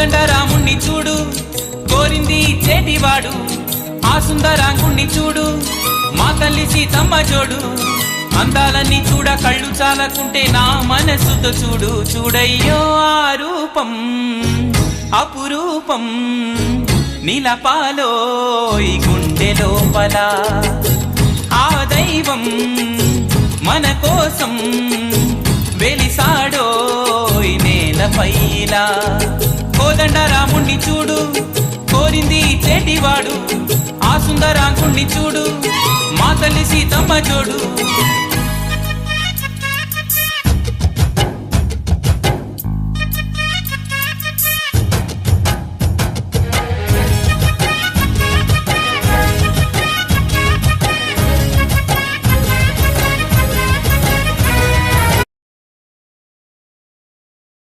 కోదండ రాముణ్ణి చూడు కోరింది చేటివాడు ఆ సుందరాంగుణ్ణి చూడు మా తల్లి సీతమ్మ జోడు అందాలన్నీ చూడ కళ్ళు చాలకుంటే నా మనసుతో చూడు చూడయ్యో ఆ రూపం అపురూపం నిలపాలో ఈ గుండె లోపల ఆ దైవం మన కోసం వెలిసాడో ఈ నేలపైలా కోదండ రాముణ్ణి చూడు కోరింది చేటివాడు ఆ సుందరాంగుణ్ణి చూడు మా తల్లి సీతమ్మ జోడు